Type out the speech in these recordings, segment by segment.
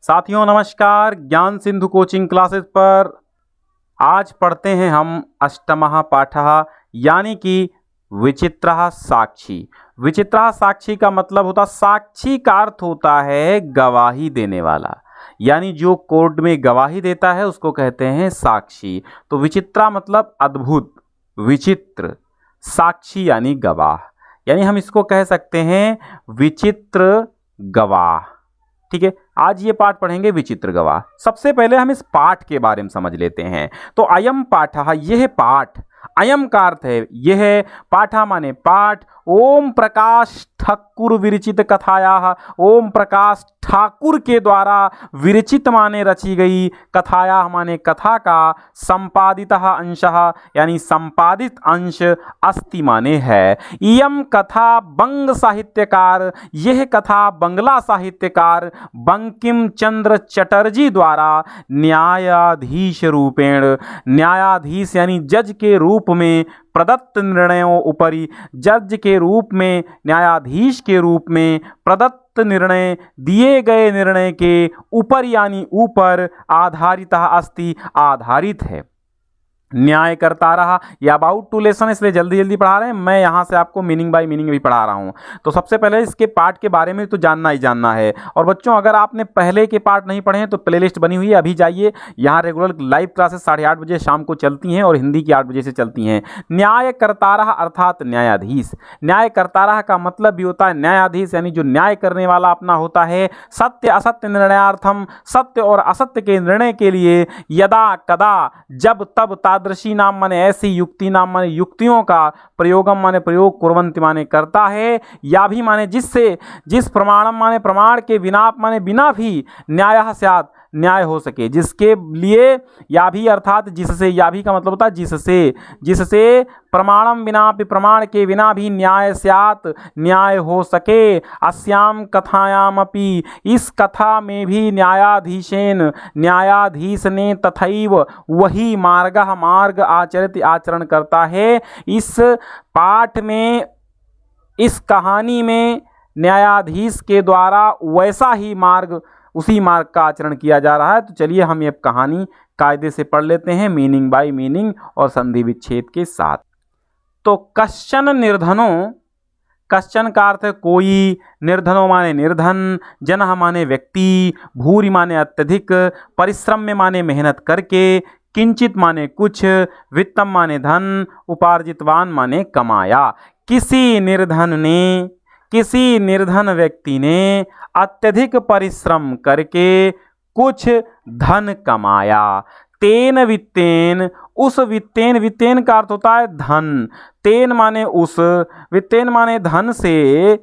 साथियों नमस्कार। ज्ञान सिंधु कोचिंग क्लासेस पर आज पढ़ते हैं हम अष्टमः पाठः यानी कि विचित्रः साक्षी। विचित्रः साक्षी का मतलब होता, साक्षी का अर्थ होता है गवाही देने वाला, यानी जो कोर्ट में गवाही देता है उसको कहते हैं साक्षी। तो विचित्रा मतलब अद्भुत, विचित्र, साक्षी यानी गवाह, यानी हम इसको कह सकते हैं विचित्र गवाह। ठीक है, आज ये पाठ पढ़ेंगे विचित्र गवाह। सबसे पहले हम इस पाठ के बारे में समझ लेते हैं। तो अयम पाठः, यह पाठ, अयम का अर्थ है यह, पाठा माने पाठ। ओम प्रकाश ठाकुर विरचित कथाया, ओम प्रकाश ठाकुर के द्वारा विरचित माने रची गई, कथाया माने कथा का, संपादितः अंशः यानी संपादित अंश, अस्ति माने है। इयम कथा बंग साहित्यकार, यह कथा बंगला साहित्यकार बंकिम चंद्र चटर्जी द्वारा न्यायाधीश रूपेण, न्यायाधीश यानी जज के रूप में, प्रदत्त निर्णयों उपरि, जज के रूप में, न्यायाधीश के रूप में प्रदत्त निर्णय, दिए गए निर्णय के ऊपर यानी ऊपर, आधारितः अस्ति आधारित है। न्याय करता रहा, ये अबाउट टू लेसन इसलिए जल्दी जल्दी पढ़ा रहे हैं, मैं यहाँ से आपको मीनिंग बाय मीनिंग भी पढ़ा रहा हूँ। तो सबसे पहले इसके पार्ट के बारे में तो जानना ही जानना है। और बच्चों अगर आपने पहले के पार्ट नहीं पढ़े हैं तो प्लेलिस्ट बनी हुई है, अभी जाइए। यहाँ रेगुलर लाइव क्लासेस 8:30 बजे शाम को चलती हैं और हिंदी की 8 बजे से चलती हैं। न्याय करता रहा अर्थात न्यायाधीश। न्याय करता रहा का मतलब भी होता है न्यायाधीश, यानी जो न्याय करने वाला अपना होता है। सत्य असत्य निर्णयार्थम, सत्य और असत्य के निर्णय के लिए, यदा कदा, जब तब, तादृशी नाम माने ऐसी, युक्ति नाम माने युक्तियों का, प्रयोगम माने प्रयोग, कुर्वन्ति माने करता है, या भी माने जिससे, जिस प्रमाणम माने प्रमाण के, बिना माने बिना भी, न्यायः स्यात् न्याय हो सके, जिसके लिए, या भी अर्थात जिससे, या भी का मतलब होता है जिससे, जिससे प्रमाणम बिना भी, प्रमाण के बिना भी, न्याय स्यात् न्याय हो सके। अस्याम कथायाम अपि, इस कथा में भी, न्यायाधीशेन न्यायाधीश ने, तथैव वही, मार्गः मार्ग, आचरित आचरण करता है। इस पाठ में, इस कहानी में न्यायाधीश के द्वारा वैसा ही मार्ग, उसी मार्ग का आचरण किया जा रहा है। तो चलिए हम ये कहानी कायदे से पढ़ लेते हैं, मीनिंग बाय मीनिंग और संधि विच्छेद के साथ। तो कश्चन निर्धनो, कश्चन का अर्थ है कोई, निर्धनो माने निर्धन, जनः माने व्यक्ति, भूरि माने अत्यधिक, परिश्रम माने मेहनत करके, किंचित माने कुछ, वित्तम माने धन, उपार्जितवान माने कमाया। किसी निर्धन ने, किसी निर्धन व्यक्ति ने अत्यधिक परिश्रम करके कुछ धन कमाया। तेन वित्तेन, उस वित्तेन, वित्तेन का अर्थ होता है धन, तेन माने उस, वित्तेन माने धन से,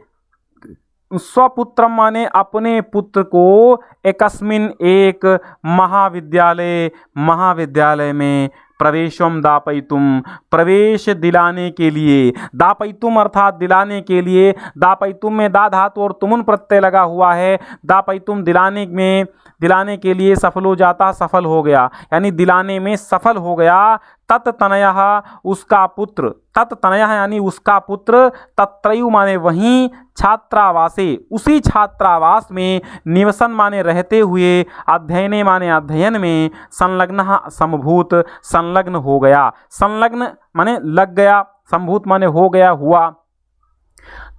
स्वपुत्रम माने अपने पुत्र को, एकस्मिन एक, महाविद्यालय, महाविद्यालय में, प्रवेशम दापयितुम प्रवेश दिलाने के लिए, दापयितुम अर्थात दिलाने के लिए, दापयितुम में दा धातु और तुमुन प्रत्यय लगा हुआ है। दापयितुम दिलाने में, दिलाने के लिए, सफल हो जाता सफल हो गया, यानी दिलाने में सफल हो गया। तत्तनयः उसका पुत्र, तत्तनयः यानी उसका पुत्र, तत्रैव माने वहीं, छात्रावासे उसी छात्रावास में, निवसन माने रहते हुए, अध्ययने माने अध्ययन में, संलग्नः समभूत संलग्न हो गया, संलग्न माने लग गया, संभूत माने हो गया, हुआ।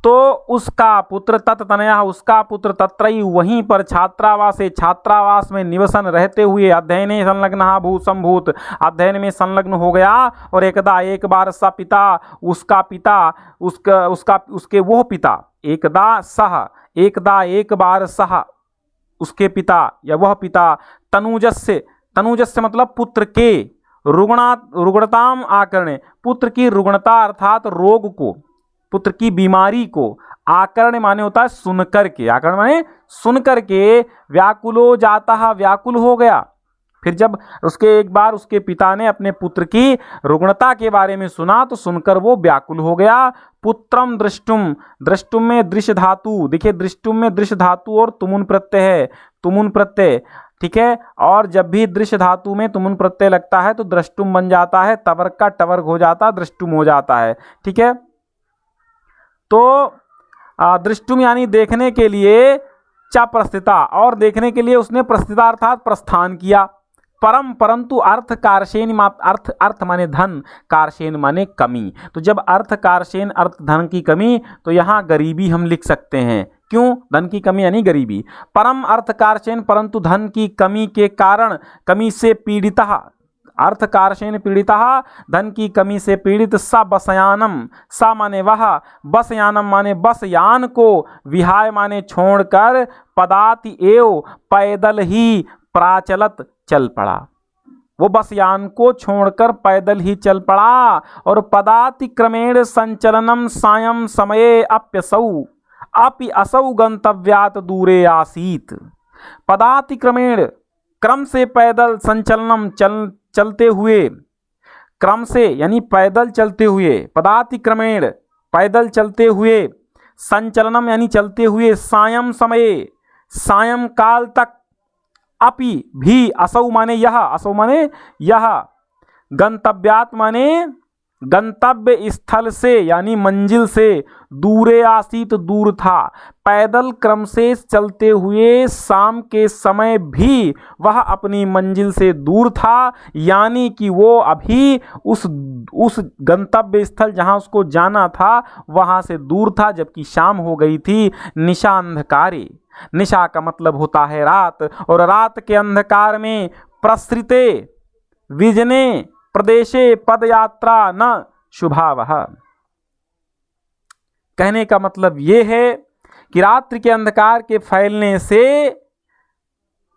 तो उसका पुत्र, तत्तनयः उसका पुत्र, तत्रैव वहीं पर, छात्रावासे छात्रावास में, निवसन रहते हुए, अध्ययने संलग्नः भू संभूत अध्ययन में संलग्न हो गया। और एकदा एक बार, स पिता उसका पिता, उसके वो पिता, एकदा सह, एकदा एक बार, सह उसके पिता या वह पिता, तनुजस्य, तनुजस्य मतलब पुत्र के, रुग्णताम आकरणे, पुत्र की रुग्णता अर्थात रोग को, पुत्र की बीमारी को, आकरण माने होता है सुनकर के, आकरण माने सुनकर के, व्याकुलो जाता व्याकुल हो गया। फिर जब उसके एक बार उसके पिता ने अपने पुत्र की रुग्णता के बारे में सुना तो सुनकर वो व्याकुल हो गया। पुत्रम दृष्टुम, दृष्टुम में दृश्य धातु, देखिए दृष्टुम में दृश्य धातु और तुमुन प्रत्यय है, तुमुन प्रत्यय, ठीक है। और जब भी दृश्य धातु में तुमुन प्रत्यय लगता है तो दृष्टुम बन जाता है, तवर्ग का टवर्ग हो जाता है, दृष्टुम हो जाता है, ठीक है। तो दृष्टुम यानी देखने के लिए, च प्रस्थिता, और देखने के लिए उसने प्रस्थिता अर्थात प्रस्थान किया। परम परंतु अर्थ कारशेन, अर्थ माने धन, कारशेन माने कमी। तो जब अर्थ कारशेन अर्थ धन की कमी, तो यहाँ गरीबी हम लिख सकते हैं। क्यों? धन की कमी यानी गरीबी। परम अर्थ कारशेन, परंतु धन की कमी के कारण, कमी से पीड़िता, अर्थ कारशेन पीड़िता, धन की कमी से पीड़ित, स बसयानम, सा माने वह, बसयानम माने बस यान को, विहाय माने छोड़कर, पदाति एव पैदल ही प्राचलत चल पड़ा। वो बस यान को छोड़कर पैदल ही चल पड़ा। और पदाति क्रमेण संचलनम सायं समये अप्यसौ, अपि असौ गंतव्यात दूरे आसीत। पदाति क्रमेण, क्रम से पैदल, संचलनम चलते हुए, क्रम से यानी पैदल चलते हुए, पदाति क्रमेण पैदल चलते हुए, संचलनम यानी चलते हुए, सायं समय सायं काल तक, अपि भी, असौ माने यह, असौ माने यह, गंतव्यात माने गंतव्य स्थल से यानी मंजिल से, दूरे आसीत दूर था। पैदल क्रम से चलते हुए शाम के समय भी वह अपनी मंजिल से दूर था, यानी कि वो अभी उस गंतव्य स्थल जहाँ उसको जाना था वहाँ से दूर था, जबकि शाम हो गई थी। निशा अंधकारे, निशा का मतलब होता है रात, और रात के अंधकार में प्रसृते विजने प्रदेशे पदयात्रा न शुभावह। कहने का मतलब ये है कि रात्रि के अंधकार के फैलने से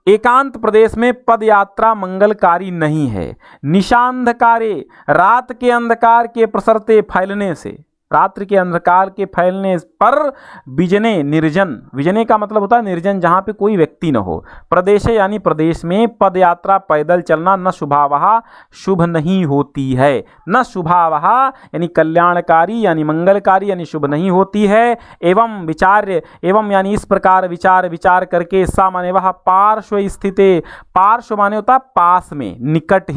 एकांत प्रदेश में पदयात्रा मंगलकारी नहीं है। निशांधकारे, रात के अंधकार के प्रसरते फैलने से, रात्रि के अंधकार के फैलने पर, विजने निर्जन, विजने का मतलब होता है निर्जन, जहाँ पे कोई व्यक्ति न हो, प्रदेश यानी प्रदेश में, पदयात्रा पैदल चलना, न शुभावहा शुभ नहीं होती है, न शुभावहा यानी कल्याणकारी यानी मंगलकारी यानी शुभ नहीं होती है। एवं विचार्य, एवं यानी इस प्रकार विचार करके, सा माने वह, पार्श्व स्थिते, पार्श्व माने होता पास में, निकट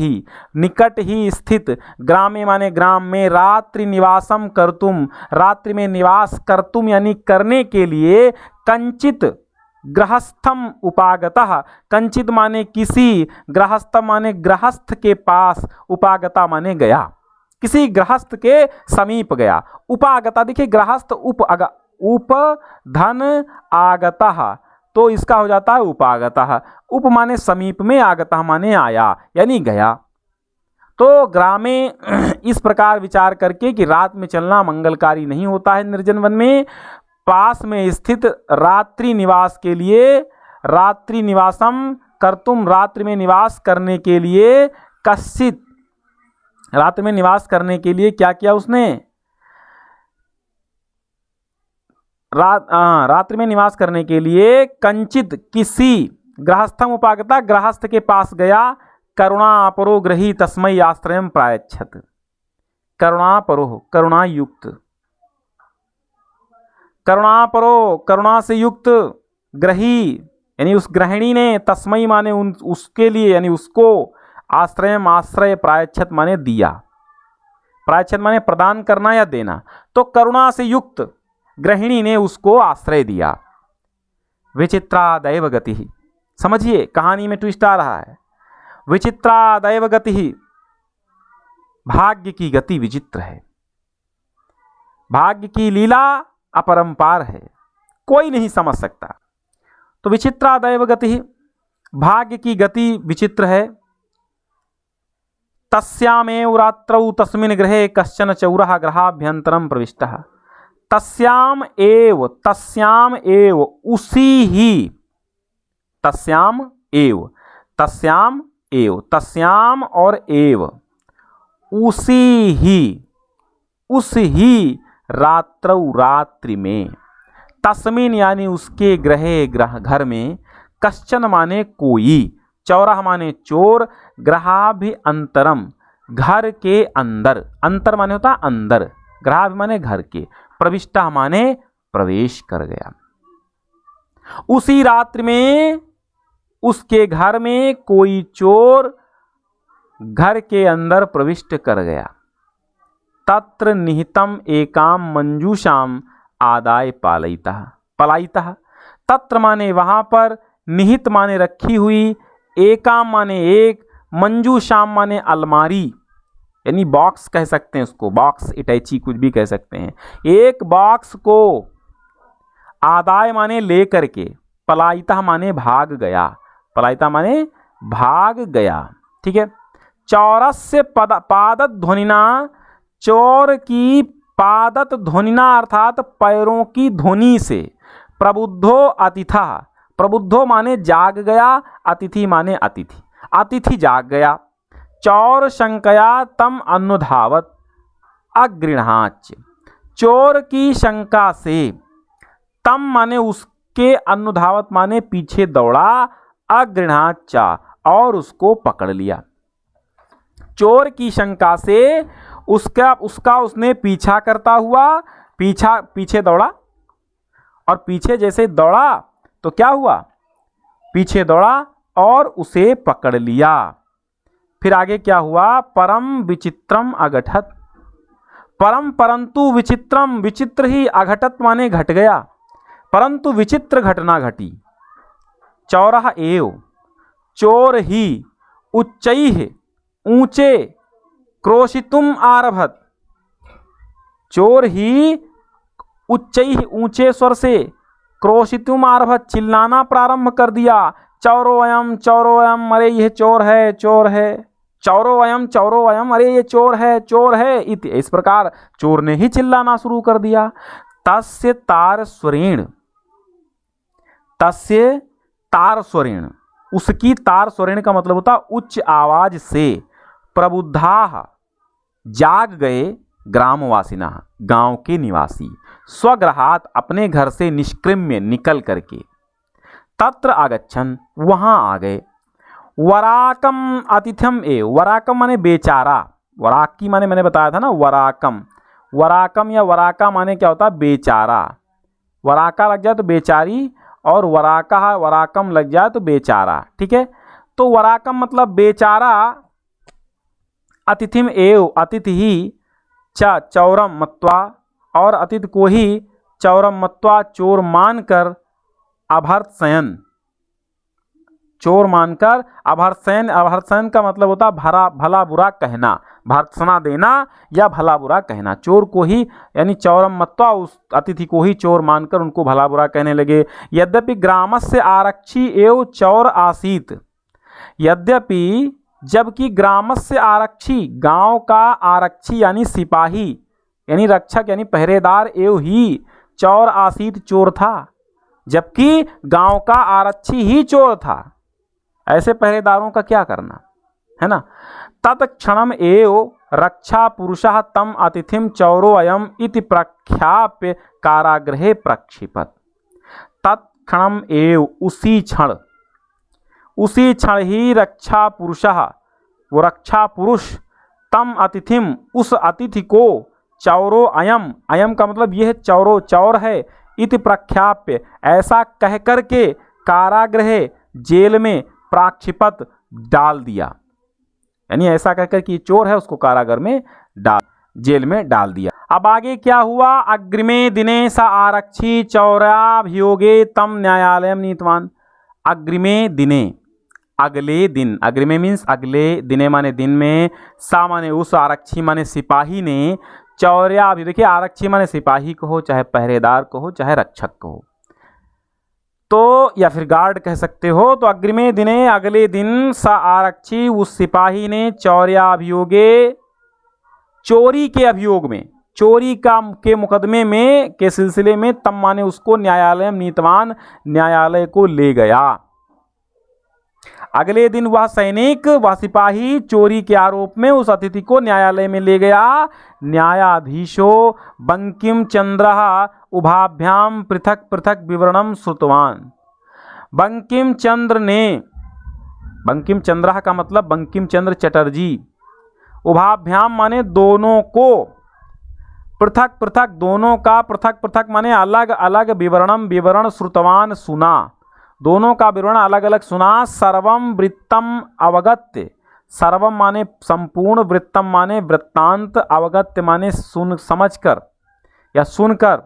ही स्थित, ग्रामे माने ग्राम में, रात्रि निवासम करतुम, रात्रि में निवास करतुम यानी करने के लिए, कंचित गृहस्थम उपागतः, कंचित माने किसी, गृहस्थ माने गृहस्थ के पास, उपागता माने गया, किसी गृहस्थ के समीप गया। उपागता देखिए गृहस्थ उप धन आगतः, तो इसका हो जाता है उपागतः। उप माने समीप में, आगतः माने आया यानी गया। तो ग्रामे इस प्रकार विचार करके कि रात में चलना मंगलकारी नहीं होता है निर्जन वन में, पास में स्थित रात्रि निवास के लिए, रात्रि निवासम कर्तुम, रात्रि में निवास करने के लिए, कश्चित, रात्रि में निवास करने के लिए क्या किया उसने, रात्रि में निवास करने के लिए, कंचित किसी, गृहस्थम उपागता गृहस्थ के पास गया, करुणापरो गृही तस्मै आश्रयम प्रायच्छत, करुणापरो करुणा युक्त, करुणापरो करुणा से युक्त, ग्रही यानी उस गृहिणी ने, तस्मै माने उसके लिए यानी उसको, आश्रयम आश्रय, प्रायच्छत माने दिया, प्रायच्छत माने प्रदान करना या देना, तो करुणा से युक्त गृहिणी ने उसको आश्रय दिया। विचित्रा दैव गति, समझिए कहानी में ट्विस्ट आ रहा है। विचित्रा दैव गति, भाग्य की गति विचित्र है, भाग्य की लीला अपरंपार है, कोई नहीं समझ सकता। तो विचित्रा दैव गति, भाग्य की गति विचित्र है। तस्यामेव रात्रौ तस्मिन् गृहे कश्चन चौरः गृहाभ्यन्तरं प्रविष्टः। तस्याम एव उसी ही, तस्याम एव, तस्याम और एव, उस ही रात्रौ रात्रि में, तस्मिन यानी उसके ग्रह घर में, कश्चन माने कोई, चौरह माने चोर, ग्रहाभ्यंतरम घर के अंदर, अंतर माने होता अंदर, ग्रहाभि माने घर के, प्रविष्टा माने प्रवेश कर गया। उसी रात्रि में उसके घर में कोई चोर घर के अंदर प्रविष्ट कर गया। तत्र निहितम एकाम मंजूषाम आदाय पलायितः, तत्र माने वहाँ पर, निहित माने रखी हुई, एकाम माने एक, मंजूषाम माने अलमारी, यानी बॉक्स कह सकते हैं उसको, बॉक्स इटैची कुछ भी कह सकते हैं। एक बॉक्स को आदाय माने लेकर के, पलायिता माने भाग गया, पलायिता माने भाग गया, ठीक है। चौरस्य पादत ध्वनिना, चोर की पादत ध्वनिना अर्थात पैरों की ध्वनि से, प्रबुद्धो अतिथा, प्रबुद्धो माने जाग गया, अतिथि माने अतिथि, अतिथि जाग गया। चौर शंकया तम अनुधावत अगृहाच, चोर की शंका से, तम माने उसके, अनुधावत माने पीछे दौड़ा, अगृहाचा और उसको पकड़ लिया। चोर की शंका से उसका उसने पीछा करता हुआ, पीछे दौड़ा, और पीछे जैसे दौड़ा तो क्या हुआ, पीछे दौड़ा और उसे पकड़ लिया। फिर आगे क्या हुआ, परम विचित्रम अघटत, परम परंतु विचित्रम, विचित्र ही, अघटत माने घट गया, परंतु विचित्र घटना घटी। चौरह एव, चोर ही, उच्चैः ऊंचे, क्रोशितुम आरभत, चोर ही उच्चैः ऊंचे स्वर से, क्रोशितुम आरभत चिल्लाना प्रारंभ कर दिया, चौरो अयम, अरे यह चोर है, चोर है, चौरो अयम, अरे ये चोर है, चोर है, इस प्रकार चोर ने ही चिल्लाना शुरू कर दिया। तस्य तार स्वरेण, तस्य तार स्वरेण, उसकी तार स्वरेण का मतलब होता उच्च आवाज से, प्रबुद्धा जाग गए, ग्रामवासिना गांव के निवासी, स्वगृहात अपने घर से, निष्क्रिम्य निकल करके, तत्र आगच्छन वहां आ गए, वराकम अतिथ्यम एव, वराकम माने बेचारा, वराकी माने मैंने बताया था ना वराकम, वराकम या वराका माने क्या होता है, बेचारा, वराका लग जाए तो बेचारी, और वराका वराकम लग जाए तो बेचारा, ठीक है। तो वराकम मतलब बेचारा, अतिथिम एव अतिथि ही, च चौरम मत्वा, और अतिथि को ही चौरम मत्वा चोर मानकर, अभर्त्सयन, चोर मानकर, अभर्त्सयन, अभर्त्सयन का मतलब होता भला बुरा कहना, भर्त्सना देना या भला बुरा कहना, चोर को ही यानी चौरम मत्वा, उस अतिथि को ही चोर मानकर उनको भला बुरा कहने लगे। यद्यपि ग्रामस्य आरक्षी एवं चौर आसीत, यद्यपि जबकि ग्रामस्य आरक्षी, गांव का आरक्षी यानी सिपाही यानी रक्षक यानी पहरेदार एवं ही, चौर आसीत चोर था, जबकि गांव का आरक्षी ही चोर था, ऐसे पहरेदारों का क्या करना है ना। तत्क्षणम एव रक्षा पुरुषः तम अतिथिम चौरो अयम इति प्रख्याप्य कारागृहे प्रक्षिपत, तत्क्षणम एव उसी क्षण ही रक्षा पुरुषः, वो रक्षा पुरुष, तम अतिथिम उस अतिथि को, चौरो अयम, अयम का मतलब यह चौरो चौर है, इति प्रख्याप्य ऐसा कह करके, कारागृह जेल में, प्राक्षिपत डाल दिया, यानी ऐसा कहकर कि चोर है उसको कारागार में जेल में डाल दिया। अब आगे क्या हुआ, अग्रिमे दिने स आरक्षी चौराभियोगे तम न्यायालयम नीतवान, अग्रिमे दिने, अगले दिन, अग्रिमे मीन्स अगले, दिने माने दिन में, सा माने उस, आरक्षी माने सिपाही ने, चौर्या, अभी देखिए आरक्षी माने सिपाही को हो, चाहे पहरेदार को हो, चाहे रक्षक को हो, तो या फिर गार्ड कह सकते हो। तो अग्रिमे दिने, अगले दिन, स आरक्षी उस सिपाही ने, चौर्या अभियोगे, चोरी के अभियोग में, चोरी के मुकदमे में के सिलसिले में, तम माने उसको, न्यायालय नीतवान न्यायालय को ले गया। अगले दिन वह सैनिक, वह सिपाही चोरी के आरोप में उस अतिथि को न्यायालय में ले गया। न्यायाधीशो बंकिम चंद्र उभाभ्याम पृथक पृथक विवरणम श्रुतवान, बंकिम चंद्र ने, बंकिम चंद्र का मतलब बंकिम चंद्र चटर्जी, उभाभ्याम माने दोनों को, पृथक पृथक दोनों का, पृथक पृथक माने अलग अलग, विवरणम विवरण, श्रुतवान सुना, दोनों का विवरण अलग अलग सुना। सर्वम वृत्तम अवगत्य, सर्वम माने संपूर्ण, वृत्तम माने वृत्तांत, अवगत्य माने सुन समझकर या सुनकर,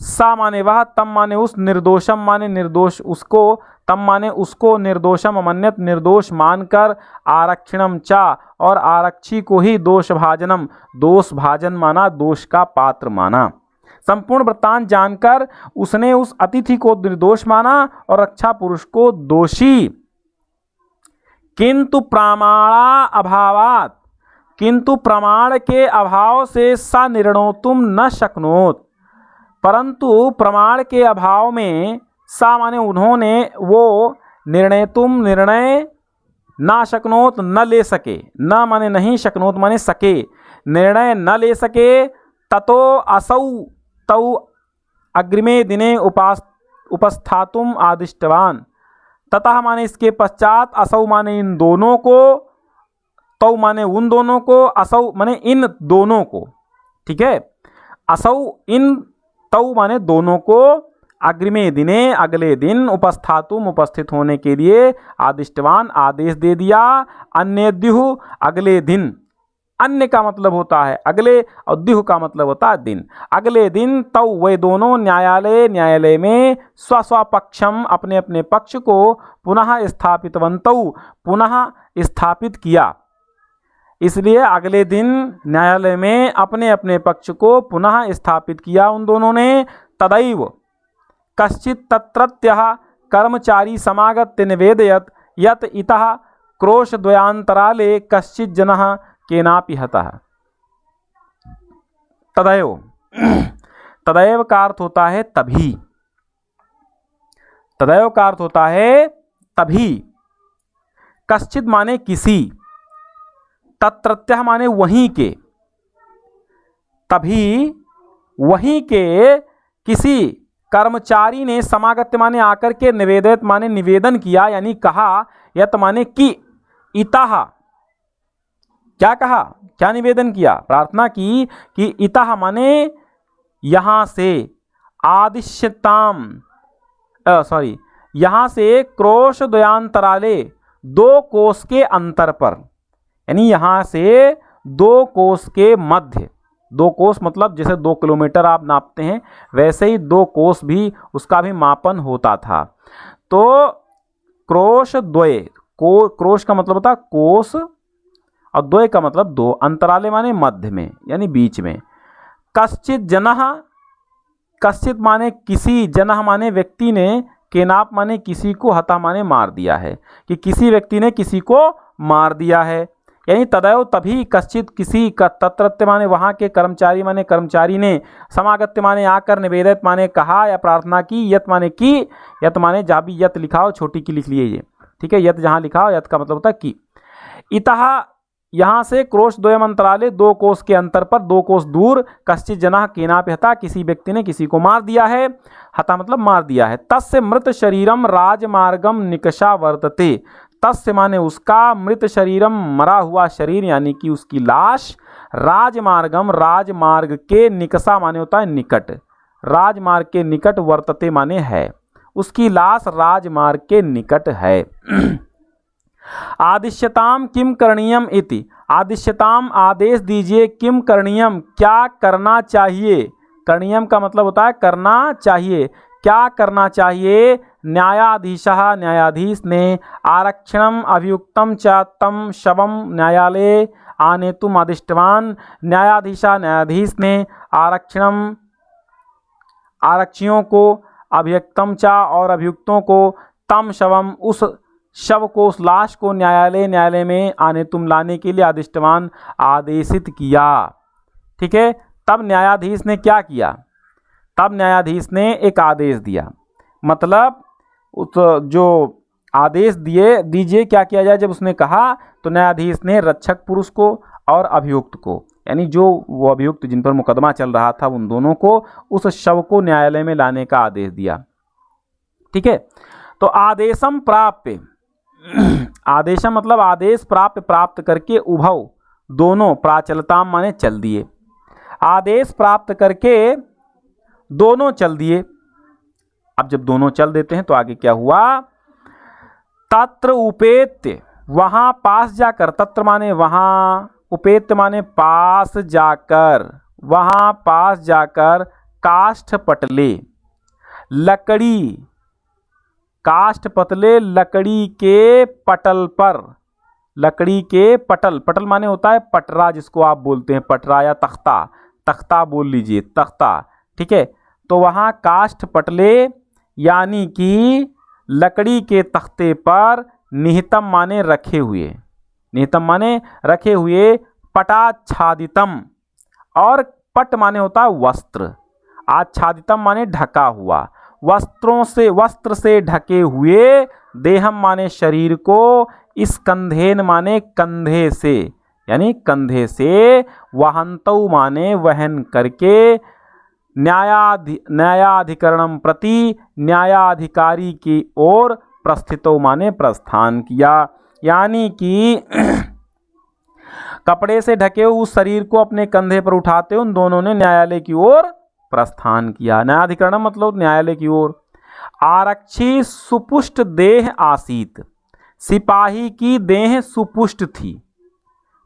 सा माने वह, तम माने उस, निर्दोषम माने निर्दोष उसको, तम माने उसको, निर्दोषम अमन्यत निर्दोष मानकर, आरक्षणम चा और आरक्षी को ही, दोष भाजनम दोष भाजन माना, दोष का पात्र माना। संपूर्ण वृत्तांत जानकर उसने उस अतिथि को निर्दोष माना और रक्षा पुरुष को दोषी। किंतु प्रामाणा अभावात, किंतु प्रमाण के अभाव से सा निर्णोतुम न शक्नोत, परंतु प्रमाण के अभाव में सा माने उन्होंने, वो निर्णेतुम निर्णय, ना शक्नोत न ले सके, न माने नहीं, शक्नोत माने सके, निर्णय न ले सके। ततो असौ तौ अग्रिमे दिने उपस्थातुम आदिष्टवान, ततः माने इसके पश्चात, असौ माने इन दोनों को, तौ माने उन दोनों को, असौ माने इन दोनों को, ठीक है। असौ इन, तौ माने दोनों को, अग्रिमे दिने अगले दिन, उपस्थातुम उपस्थित होने के लिए, आदिष्टवान आदेश दे दिया। अन्यद्युः अगले दिन, अन्य का मतलब होता है अगले और द्युः का मतलब होता है दिन। अगले दिन तौ वे दोनों न्यायालय में स्व पक्षम अपने अपने पक्ष को पुनः स्थापितवन्तौ पुनः स्थापित किया। इसलिए अगले दिन न्यायालय में अपने अपने पक्ष को पुनः स्थापित किया उन दोनों ने। तदैव कश्चित् तत्रत्यः कर्मचारी समागत्य निवेदयत् यत् इतः क्रोशद्वयान्तराले कश्चित् जनः केनापि हतः। तदैव, तदैव का अर्थ होता है तभी, तदैव का अर्थ होता है तभी, कश्चित् माने किसी, तत्रत्यः माने वहीं के, तभी वहीं के किसी कर्मचारी ने, समागत्य माने आकर के, निवेदित माने निवेदन किया यानी कहा, यत माने कि, इतः क्या कहा, क्या निवेदन किया, प्रार्थना की कि इतः माने यहां से, आदिश्यताम यहां से, क्रोश द्वयांतराले दो कोस के अंतर पर, यानी यहां से दो कोस के मध्य, दो कोस मतलब जैसे 2 किलोमीटर आप नापते हैं वैसे ही 2 कोस भी उसका भी मापन होता था। तो क्रोश द्वय, क्रोश का मतलब होता है कोस और द्वय का मतलब 2, अंतराले माने मध्य में यानी बीच में। कश्चित जनः, कश्चित माने किसी, जनः माने व्यक्ति ने, केनाप माने किसी को, हता माने मार दिया है, कि किसी व्यक्ति ने किसी को मार दिया है। यानी तदैव तभी, कश्चित किसी का, तत्रत्य माने वहाँ के, कर्मचारी माने कर्मचारी ने, समागत्य माने आकर, निवेदित माने कहा या प्रार्थना की, यत माने की, यत माने जहाँ भी यत लिखा हो छोटी की लिख लीजिए, ठीक है। यत जहाँ लिखा हो, यत का मतलब होता है की। इतः यहाँ से, क्रोश द्वयम अंतराले 2 कोस के अंतर पर, 2 कोस दूर, कश्चित जनः केनापि हता किसी व्यक्ति ने किसी को मार दिया है, हता मतलब मार दिया है। तस्य मृत शरीरम राजमार्गम निकषा वर्तते, तस्य माने उसका, मृत शरीरम मरा हुआ शरीर यानी कि उसकी लाश, राजमार्गम राजमार्ग के, निकषा माने होता है निकट, राजमार्ग के निकट, वर्तते माने है, उसकी लाश राजमार्ग के निकट है। आदिश्यताम किम करणीयम इति, आदिश्यताम आदेश दीजिए, किम करणीयम क्या करना चाहिए, करणीयम का मतलब होता है करना चाहिए, क्या करना चाहिए। न्यायाधीशः न्यायाधीश ने, आरक्षणम अभियुक्तम च तम शवम न्यायालये आनेतुम आदिष्टवान, न्यायाधीशः न्यायाधीश ने, आरक्षणम आरक्षियों को, अभियुक्तम च और अभियुक्तों को, तम शवम उस शव को, उस लाश को, न्यायालय में आने तुम लाने के लिए आदिष्टवान आदेशित किया, ठीक है। तब न्यायाधीश ने क्या किया, तब न्यायाधीश ने एक आदेश दिया, मतलब उस जो आदेश दीजिए क्या किया जाए, जब उसने कहा तो न्यायाधीश ने रक्षक पुरुष को और अभियुक्त को, यानी जो वो अभियुक्त जिन पर मुकदमा चल रहा था उन दोनों को, उस शव को न्यायालय में लाने का आदेश दिया, ठीक है। तो आदेशम प्राप्य, आदेशम मतलब आदेश, प्राप्य प्राप्त करके, उभव दोनों, प्राचलताम माने चल दिए, आदेश प्राप्त करके दोनों चल दिए। अब जब दोनों चल देते हैं तो आगे क्या हुआ, तत्र उपेत्य वहां पास जाकर, तत्र माने वहां, उपेत्य माने पास जाकर, वहां पास जाकर, काष्ठ पटले, लकड़ी, काष्ठ पतले लकड़ी के पटल पर, लकड़ी के पटल, पटल माने होता है पटरा जिसको आप बोलते हैं, पटरा या तख्ता, तख्ता बोल लीजिए, तख्ता, ठीक है। तो वहाँ काष्ठ पटले यानी कि लकड़ी के तख्ते पर निहितम माने रखे हुए, निहितम माने रखे हुए, पटाच्छादितम, और पट माने होता है वस्त्र, आच्छादितम माने ढका हुआ, वस्त्रों से, वस्त्र से ढके हुए, देहम माने शरीर को, स्कंधेन माने कंधे से, यानी कंधे से, वहंतौ माने वहन करके, न्यायाधिकरणम प्रति, न्यायाधिकारी की ओर, प्रस्थितो माने प्रस्थान किया, यानी कि कपड़े से ढके हुए उस शरीर को अपने कंधे पर उठाते उन दोनों ने न्यायालय की ओर प्रस्थान किया। न्यायाधिकरण मतलब न्यायालय की ओर। आरक्षी सुपुष्ट देह आसीत, सिपाही की देह सुपुष्ट थी,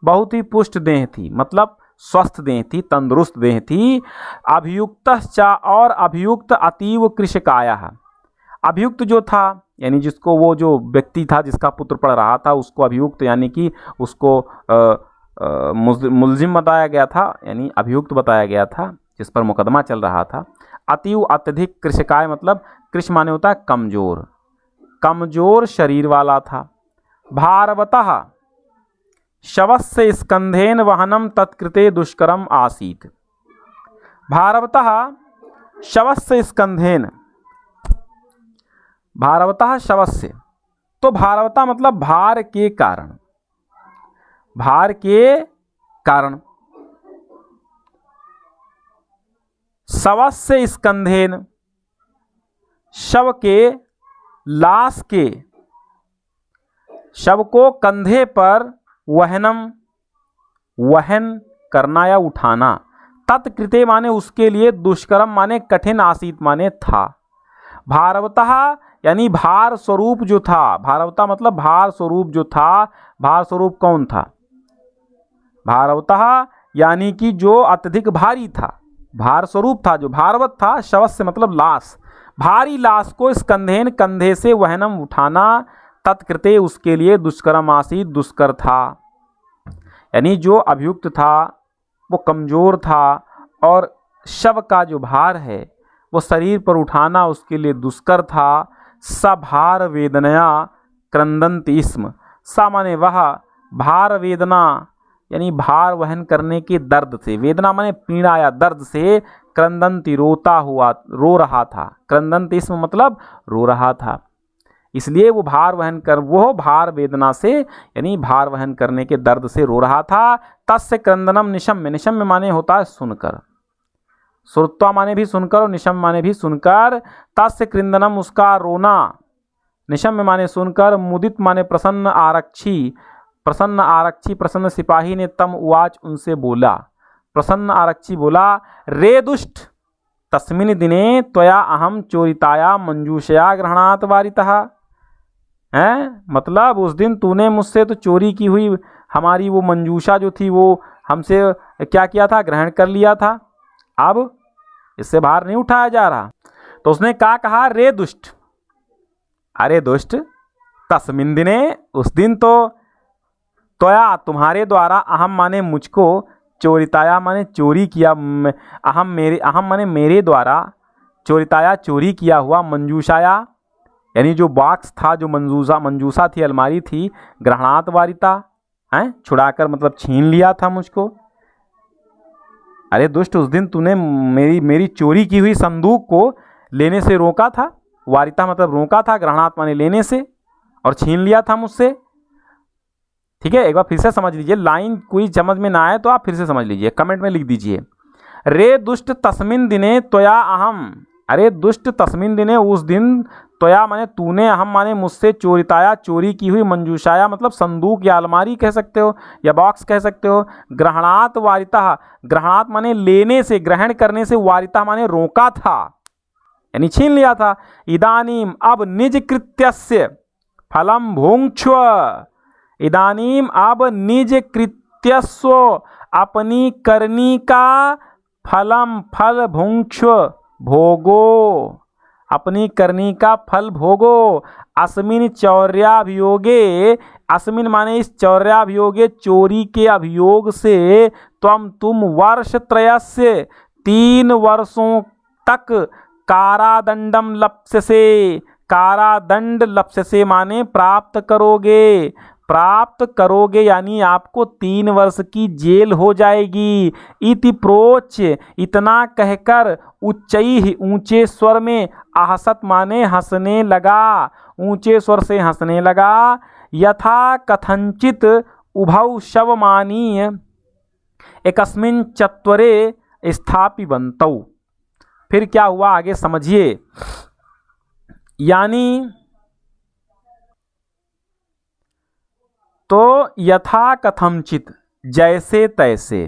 बहुत ही पुष्ट देह थी, मतलब स्वस्थ देह थी, तंदुरुस्त देह थी। अभियुक्तश्चा, और अभियुक्त अतीव कृशकायः, अभियुक्त जो था यानी जिसको, वो जो व्यक्ति था जिसका पुत्र पढ़ रहा था उसको अभियुक्त यानी कि उसको मुल्जिम बताया गया था, यानी अभियुक्त बताया गया था जिस पर मुकदमा चल रहा था। अतीव अत्यधिक कृशकाय मतलब कृश माने होता है कमजोर, कमजोर शरीर वाला था। भारवतः शवस्य स्कंधेन वहनम तत्कृते दुष्करम आसीत, भारवतः शवस्य स्कंधेन, भारवतः शवस्य, तो भारवता मतलब भार के कारण, भार के कारण, शवस्य स्कंधेन, शव के, लाश के, शव को कंधे पर, वहनम वहन करना या उठाना, तत्कृते माने उसके लिए, दुष्करम माने कठिन, आसीत माने था। भारवतः यानी भार स्वरूप जो था, भारवता मतलब भार स्वरूप जो था, भार स्वरूप कौन था? भारवतः यानी कि जो अत्यधिक भारी था, भार स्वरूप था, जो भारवत था, शवस्य मतलब लाश, भारी लाश को स्कंधेन कंधे से, वहनम उठाना, तत्कृते उसके लिए, दुष्करम आसीत दुष्कर था। यानी जो अभियुक्त था वो कमजोर था और शव का जो भार है वो शरीर पर उठाना उसके लिए दुष्कर था। सभार वेदनया क्रंदन्ति स्म, सा माने वह, भार वेदना यानी भार वहन करने के दर्द से, वेदना माने पीड़ा या दर्द से, क्रंदन्ति रोता हुआ, रो रहा था, क्रंदन्ति स्म मतलब रो रहा था, इसलिए वो भार वहन कर, वो भार वेदना से यानी भार वहन करने के दर्द से रो रहा था। तस्य क्रंदनम निशम्य, निशम्य माने होता है सुनकर, श्रुत्वा माने भी सुनकर और निशम्य माने भी सुनकर। तस्य क्रंदनम उसका रोना, निशम्य माने सुनकर, मुदित माने प्रसन्न, आरक्षी प्रसन्न, आरक्षी प्रसन्न सिपाही ने, तम उवाच उनसे बोला, प्रसन्न आरक्षी बोला, रे दुष्ट तस्मिन् दिने त्वया अहम चोरिताया मंजूषया ग्रहणात् वारितः, हैं मतलब उस दिन तूने मुझसे तो चोरी की हुई हमारी वो मंजूषा जो थी वो हमसे क्या किया था, ग्रहण कर लिया था, अब इससे भार नहीं उठाया जा रहा। तो उसने क्या कहा, रे दुष्ट, अरे दुष्ट, तस्मिन् दिने उस दिन तो, त्वया तुम्हारे द्वारा, अहम माने मुझको, चोरिताया माने चोरी किया, अहम मेरे, अहम माने मेरे द्वारा, चोरिताया चोरी किया हुआ, मंजूषाया यानी जो बॉक्स था, जो मंजूषा थी, अलमारी थी, ग्रहणात् वारिता हैं छुड़ाकर मतलब छीन लिया था मुझको। अरे दुष्ट, उस दिन तूने मेरी चोरी की हुई संदूक को लेने से रोका था, वारिता मतलब रोका था, ग्रहणात् माने लेने से, और छीन लिया था मुझसे। ठीक है, एक बार फिर से समझ लीजिए, लाइन कोई समझ में ना आए तो आप फिर से समझ लीजिए, कमेंट में लिख दीजिए। रे दुष्ट तस्मिन् दिने त्वया अहम, अरे दुष्ट तस्मिन् दिने उस दिन, त्वया माने तूने, अहम माने मुझसे, चोरिताया चोरी की हुई, मंजूषाया मतलब संदूक या अलमारी कह सकते हो या बॉक्स कह सकते हो, ग्रहणात् वारिता, ग्रहणात् माने लेने से, ग्रहण करने से, वारिता माने रोका था यानी छीन लिया था। इदानीम अब निज कृत्यस्य फलम भुङ्क्ष्व, इदानीम अब निज कृत्यस्व अपनी करनी का फलम फल भुंक्ष्व भोगो, अपनी करनी का फल भोगो। अस्मिन चौर्याभियोगे, अस्मिन माने इस चौर्याभियोगे चोरी के अभियोग से, तुम वर्ष त्रयस्य 3 वर्षों तक कारादंडम लप्स्यसे, कारादंड लप्स्यसे माने प्राप्त करोगे, प्राप्त करोगे यानी आपको 3 वर्ष की जेल हो जाएगी। इति प्रोच, इतना कहकर उच्चैः ऊंचे स्वर में, आहसत माने हंसने लगा, ऊंचे स्वर से हंसने लगा। यथा कथंचित उभौ शवमानीय एकस्मिन् चत्वरे स्थापिवन्तौ। फिर क्या हुआ आगे समझिए। यानी तो यथा कथंचित जैसे तैसे,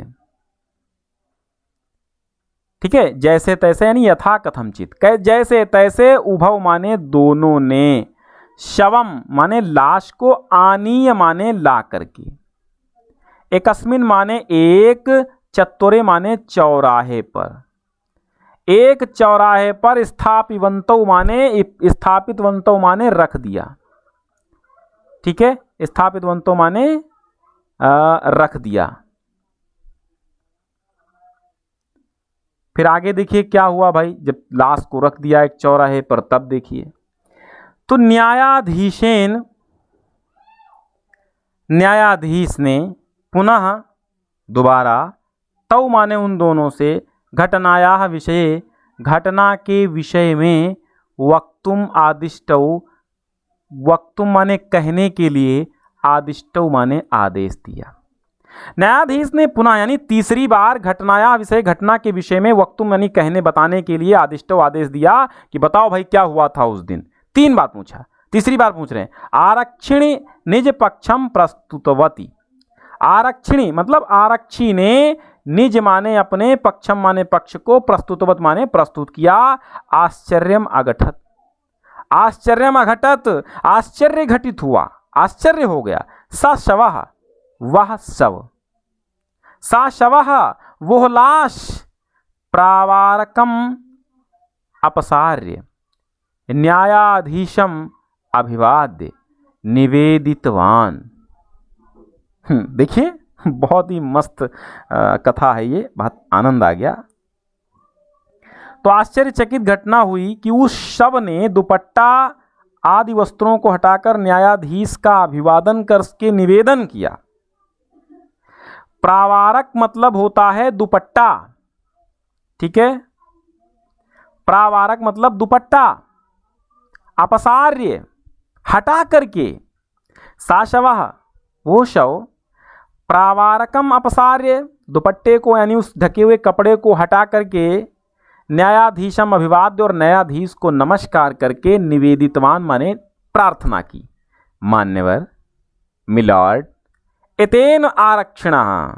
ठीक है, जैसे तैसे यानी यथा कथंचित, जैसे तैसे, उभव माने दोनों ने, शवम माने लाश को, आनीय माने ला करके, एकस्मिन माने एक, चत्वरे माने चौराहे पर, एक चौराहे पर, स्थापिवन्तौ माने स्थापितवन्तौ माने रख दिया, ठीक है, स्थापितवन्तौ माने रख दिया। फिर आगे देखिए क्या हुआ भाई, जब लाश को रख दिया एक चौराहे पर, तब देखिए तो न्यायाधीश ने पुनः दोबारा, तौ माने उन दोनों से, घटनायाः विषये, घटना के विषय में, वक्तुम आदिष्टौ, वक्तुम माने कहने के लिए, आदिष्टौ माने आदेश दिया। न्यायाधीश ने पुनः यानी तीसरी बार, घटनाया विषय, घटना के विषय में, वक्तुम यानी कहने बताने के लिए, आदिष्टौ आदेश दिया कि बताओ भाई क्या हुआ था उस दिन। 3 बार पूछा, तीसरी बार पूछ रहे हैं। आरक्षिणी निज पक्षम प्रस्तुतवती, आरक्षिणी मतलब आरक्षी ने, निज माने अपने, पक्षम माने पक्ष को, प्रस्तुतवत माने प्रस्तुत किया। आश्चर्यम अघटत, आश्चर्यम अघटत आश्चर्य घटित हुआ, आश्चर्य हो गया। स शवः वह शव, सा शवः वो लाश, प्रावारकम अपसार्य न्यायाधीशम अभिवाद्य निवेदितवान। देखिए बहुत ही मस्त कथा है ये, बहुत आनंद आ गया। तो आश्चर्यचकित घटना हुई कि उस शव ने दुपट्टा आदि वस्त्रों को हटाकर न्यायाधीश का अभिवादन करके निवेदन किया। प्रावारक मतलब होता है दुपट्टा, ठीक है, प्रावारक मतलब दुपट्टा, अपसार्य हटा करके, सा शवः वो शव, प्रावारकम अपसार्य दुपट्टे को यानी उस ढके हुए कपड़े को हटा करके, न्यायाधीशम अभिवाद्य और न्यायाधीश को नमस्कार करके, निवेदितवान माने प्रार्थना की, मान्यवर मिलॉर्ड, एतेन आरक्षिणः,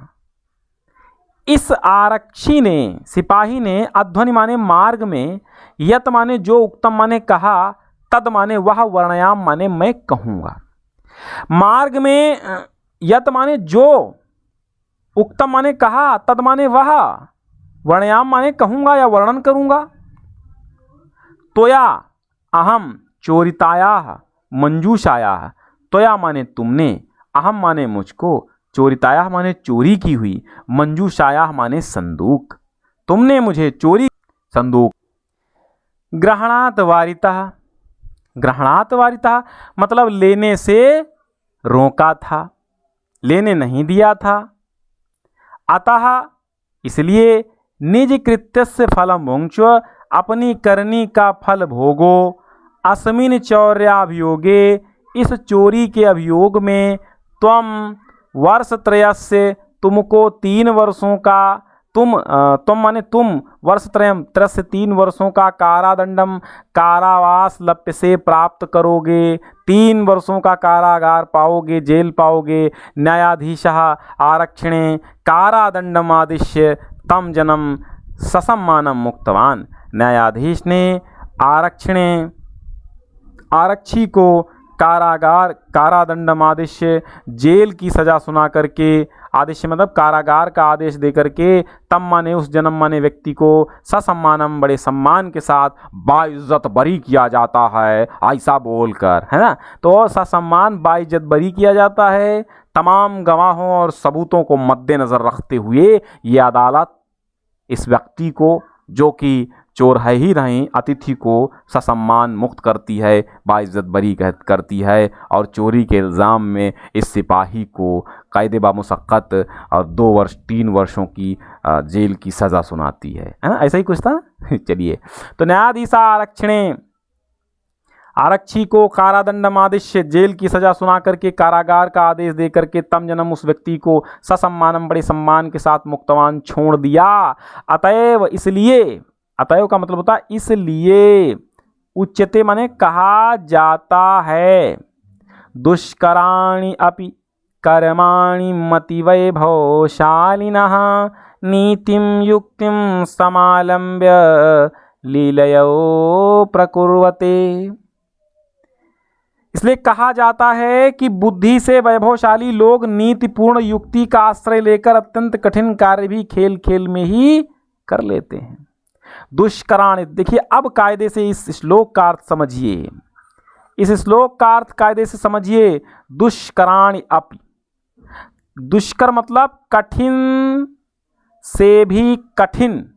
इस आरक्षी ने, सिपाही ने, अध्वनि माने मार्ग में, यत माने जो, उक्तम माने कहा, तद माने वह, वर्णयाम माने मैं कहूँगा। मार्ग में यत माने जो, उक्तम माने कहा, तद माने वह, वर्णयाम माने कहूँगा या वर्णन करूँगा। त्वया अहम चोरितायाः मंजूषायाः, त्वया माने तुमने, अहम माने मुझको, चोरितायाः माने चोरी की हुई, मंजूषायाः माने संदूक, तुमने मुझे चोरी संदूक। ग्रहणात् वारितः, ग्रहणात् वारितः मतलब लेने से रोका था, लेने नहीं दिया था। अतः इसलिए, निज कृत्यस्य फलम भुंक्ष्व, अपनी करनी का फल भोगो। अस्मिन चौर्याभियोगे, इस चोरी के अभियोग में, त्वम वर्षत्रयस्य, तुमको 3 वर्षों का, तुम माने तुम, वर्षत्रयम त्रस्य 3 वर्षों का, कारादंडम कारावास लप्य से प्राप्त करोगे, 3 वर्षों का कारागार पाओगे, जेल पाओगे। न्यायाधीशः आरक्षिणे कारादंडम आदिश्य तम जनम ससम्मानम मुक्तवान, न्यायाधीश ने आरक्षिणे, आरक्षी को कारागार, कारादंडम आदिश्य जेल की सजा सुना करके आदेश मतलब कारागार का आदेश देकर के तम माने उस जन्म माने व्यक्ति को ससम्मानम बड़े सम्मान के साथ बाइज्जत बरी किया जाता है, ऐसा बोलकर, है ना। तो ससम्मान बाइज्जत बरी किया जाता है। तमाम गवाहों और सबूतों को मद्देनज़र रखते हुए ये अदालत इस व्यक्ति को, जो कि चोर है ही नहीं, अतिथि को ससम्मान मुक्त करती है, बाइज्जत बरी करती है और चोरी के इल्ज़ाम में इस सिपाही को क़ैद बामुशक्क़त और 2 वर्ष 3 वर्षों की जेल की सज़ा सुनाती है ना। ऐसा ही कुछ था। चलिए, तो न्यायाधीश आरक्षी को कारादंडमादेश जेल की सजा सुना करके कारागार का आदेश दे करके तम जन्म उस व्यक्ति को ससम्मानम बड़े सम्मान के साथ मुक्तवान छोड़ दिया। अतएव इसलिए, अतएव का मतलब होता है इसलिए, उच्यते माने कहा जाता है, दुष्कराणि अपि कर्माणि मतिवैभवशालिनः नीतिं युक्तिं समालम्ब्य लीलयो प्रकुर्वते। इसलिए कहा जाता है कि बुद्धि से वैभवशाली लोग नीतिपूर्ण युक्ति का आश्रय लेकर अत्यंत कठिन कार्य भी खेल खेल में ही कर लेते हैं। दुष्कराणि, देखिए अब कायदे से इस श्लोक का अर्थ समझिए, इस श्लोक का अर्थ कायदे से समझिए। दुष्कराणि अपि, दुष्कर मतलब कठिन से भी कठिन,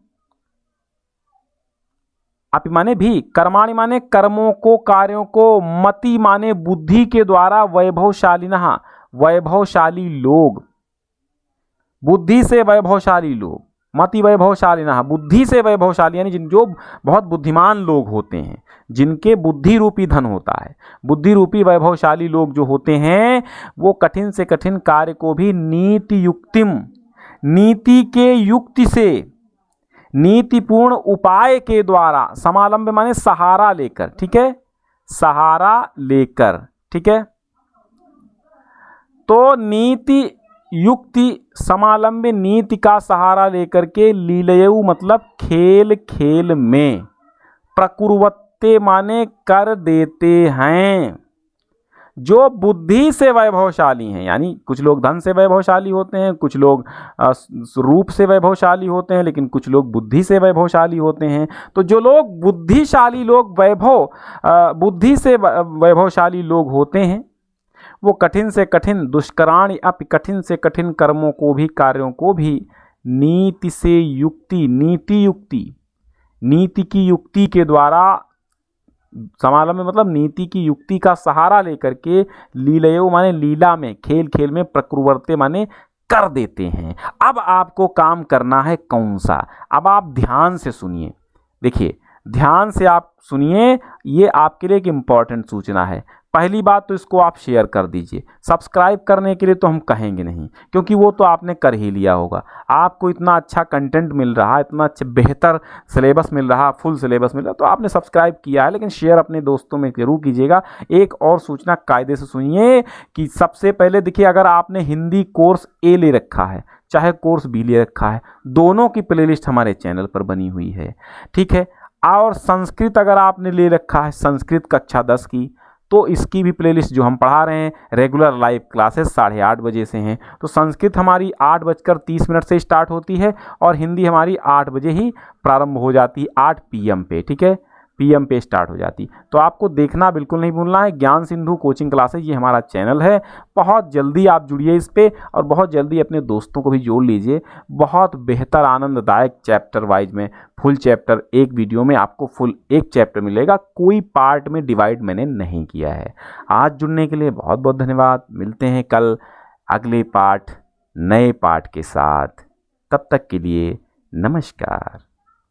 अपि माने भी, कर्माणि माने कर्मों को, कार्यों को, मति माने बुद्धि के द्वारा, वैभवशालिनः वैभवशाली लोग, बुद्धि से वैभवशाली लोग, मति वैभवशालिनः बुद्धि से वैभवशाली, यानी जो बहुत बुद्धिमान लोग होते हैं, जिनके बुद्धि रूपी धन होता है, बुद्धि रूपी वैभवशाली लोग जो होते हैं, वो कठिन से कठिन कार्य को भी नीति युक्तिम, नीति के युक्ति से, नीतिपूर्ण उपाय के द्वारा, समालंब माने सहारा लेकर, ठीक है, सहारा लेकर, ठीक है। तो नीति युक्ति समालंब नीति का सहारा लेकर के, लीलयु मतलब खेल खेल में, प्रकुर्वत्ते माने कर देते हैं, जो बुद्धि से वैभवशाली हैं, यानी कुछ लोग धन से वैभवशाली होते हैं, कुछ लोग रूप से वैभवशाली होते हैं, लेकिन कुछ लोग बुद्धि से वैभवशाली होते हैं। तो जो लोग बुद्धिशाली लोग, बुद्धि से वैभवशाली लोग होते हैं, वो कठिन से कठिन, दुष्कराणि अपि, कठिन से कठिन कर्मों को भी, कार्यों को भी नीति से युक्ति, नीति युक्ति, नीति की युक्ति के द्वारा, समालंब में मतलब नीति की युक्ति का सहारा लेकर के, लीलयो माने लीला में, खेल खेल में, प्रकुर्वते माने कर देते हैं। अब आपको काम करना है कौन सा? अब आप ध्यान से सुनिए, देखिए ध्यान से आप सुनिए, ये आपके लिए एक इम्पॉर्टेंट सूचना है। पहली बात तो इसको आप शेयर कर दीजिए। सब्सक्राइब करने के लिए तो हम कहेंगे नहीं, क्योंकि वो तो आपने कर ही लिया होगा। आपको इतना अच्छा कंटेंट मिल रहा है, इतना अच्छा बेहतर सिलेबस मिल रहा, फुल सिलेबस मिल रहा, तो आपने सब्सक्राइब किया है, लेकिन शेयर अपने दोस्तों में जरूर कीजिएगा। एक और सूचना कायदे से सुनिए कि सबसे पहले देखिए, अगर आपने हिंदी कोर्स ए ले रखा है, चाहे कोर्स बी ले रखा है, दोनों की प्लेलिस्ट हमारे चैनल पर बनी हुई है, ठीक है। और संस्कृत अगर आपने ले रखा है, संस्कृत कक्षा 10 की, तो इसकी भी प्लेलिस्ट जो हम पढ़ा रहे हैं, रेगुलर लाइव क्लासेस 8:30 बजे से हैं। तो संस्कृत हमारी 8:30 से स्टार्ट होती है और हिंदी हमारी 8 बजे ही प्रारंभ हो जाती है, 8 PM पे, ठीक है, PM पे स्टार्ट हो जाती। तो आपको देखना बिल्कुल नहीं भूलना है। ज्ञान सिंधु कोचिंग क्लासेस, ये हमारा चैनल है। बहुत जल्दी आप जुड़िए इस पे, और बहुत जल्दी अपने दोस्तों को भी जोड़ लीजिए। बहुत बेहतर आनंददायक चैप्टर वाइज में, फुल चैप्टर एक वीडियो में आपको फुल एक चैप्टर मिलेगा, कोई पार्ट में डिवाइड मैंने नहीं किया है। आज जुड़ने के लिए बहुत बहुत धन्यवाद। मिलते हैं कल अगले पार्ट, नए पार्ट के साथ। तब तक के लिए नमस्कार।